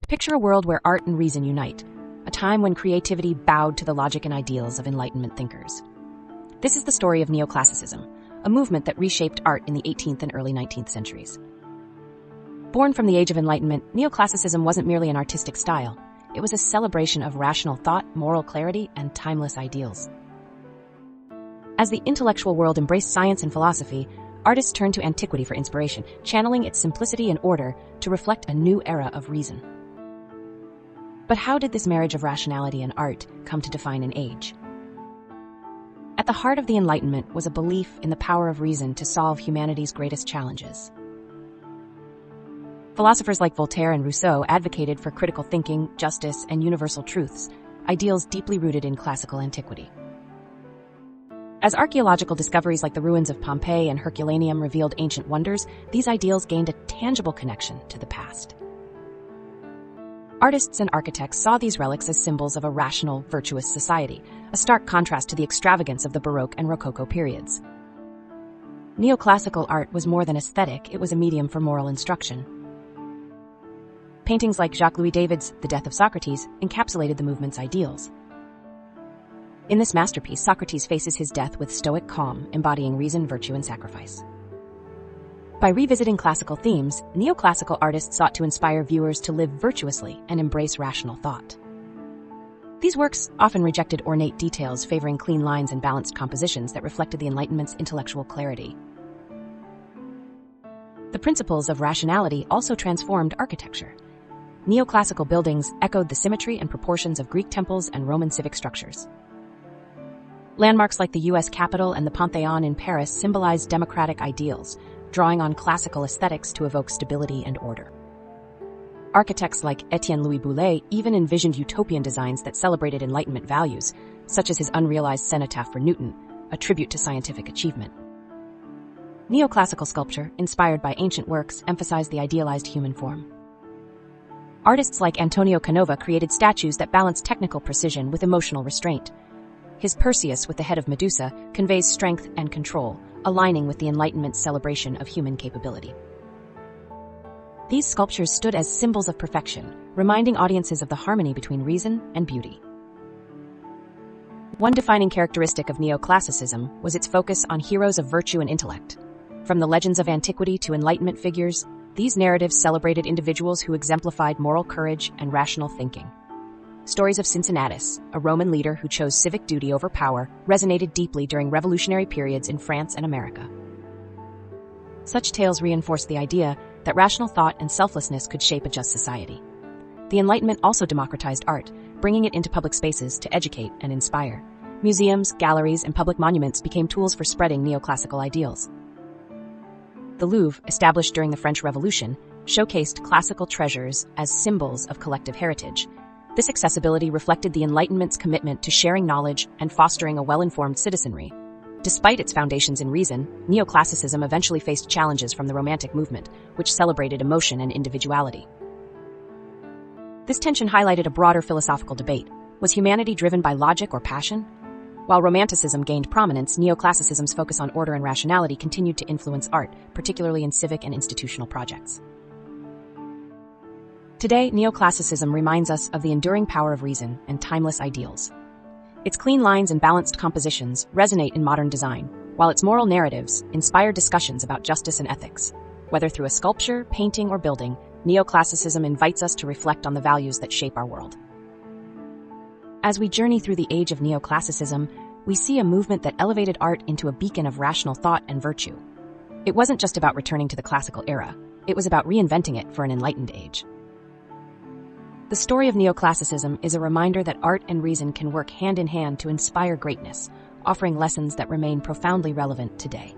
Picture a world where art and reason unite, a time when creativity bowed to the logic and ideals of Enlightenment thinkers. This is the story of Neoclassicism, a movement that reshaped art in the 18th and early 19th centuries. Born from the Age of Enlightenment, Neoclassicism wasn't merely an artistic style. It was a celebration of rational thought, moral clarity, and timeless ideals. As the intellectual world embraced science and philosophy, artists turned to antiquity for inspiration, channeling its simplicity and order to reflect a new era of reason. But how did this marriage of rationality and art come to define an age? At the heart of the Enlightenment was a belief in the power of reason to solve humanity's greatest challenges. Philosophers like Voltaire and Rousseau advocated for critical thinking, justice, and universal truths, ideals deeply rooted in classical antiquity. As archaeological discoveries like the ruins of Pompeii and Herculaneum revealed ancient wonders, these ideals gained a tangible connection to the past. Artists and architects saw these relics as symbols of a rational, virtuous society, a stark contrast to the extravagance of the Baroque and Rococo periods. Neoclassical art was more than aesthetic, it was a medium for moral instruction. Paintings like Jacques-Louis David's The Death of Socrates encapsulated the movement's ideals. In this masterpiece, Socrates faces his death with stoic calm, embodying reason, virtue, and sacrifice. By revisiting classical themes, neoclassical artists sought to inspire viewers to live virtuously and embrace rational thought. These works often rejected ornate details, favoring clean lines and balanced compositions that reflected the Enlightenment's intellectual clarity. The principles of rationality also transformed architecture. Neoclassical buildings echoed the symmetry and proportions of Greek temples and Roman civic structures. Landmarks like the U.S. Capitol and the Pantheon in Paris symbolized democratic ideals, drawing on classical aesthetics to evoke stability and order. Architects like Étienne Louis Boullé even envisioned utopian designs that celebrated Enlightenment values, such as his unrealized cenotaph for Newton, a tribute to scientific achievement. Neoclassical sculpture, inspired by ancient works, emphasized the idealized human form. Artists like Antonio Canova created statues that balanced technical precision with emotional restraint. His Perseus with the head of Medusa conveys strength and control, aligning with the Enlightenment's celebration of human capability. These sculptures stood as symbols of perfection, reminding audiences of the harmony between reason and beauty. One defining characteristic of Neoclassicism was its focus on heroes of virtue and intellect. From the legends of antiquity to Enlightenment figures, these narratives celebrated individuals who exemplified moral courage and rational thinking. Stories of Cincinnatus, a Roman leader who chose civic duty over power, resonated deeply during revolutionary periods in France and America. Such tales reinforced the idea that rational thought and selflessness could shape a just society. The Enlightenment also democratized art, bringing it into public spaces to educate and inspire. Museums, galleries, and public monuments became tools for spreading neoclassical ideals. The Louvre, established during the French Revolution, showcased classical treasures as symbols of collective heritage. This accessibility reflected the Enlightenment's commitment to sharing knowledge and fostering a well-informed citizenry. Despite its foundations in reason, Neoclassicism eventually faced challenges from the Romantic movement, which celebrated emotion and individuality. This tension highlighted a broader philosophical debate. Was humanity driven by logic or passion? While Romanticism gained prominence, Neoclassicism's focus on order and rationality continued to influence art, particularly in civic and institutional projects. Today, Neoclassicism reminds us of the enduring power of reason and timeless ideals. Its clean lines and balanced compositions resonate in modern design, while its moral narratives inspire discussions about justice and ethics. Whether through a sculpture, painting, or building, Neoclassicism invites us to reflect on the values that shape our world. As we journey through the age of Neoclassicism, we see a movement that elevated art into a beacon of rational thought and virtue. It wasn't just about returning to the classical era, it was about reinventing it for an enlightened age. The story of Neoclassicism is a reminder that art and reason can work hand in hand to inspire greatness, offering lessons that remain profoundly relevant today.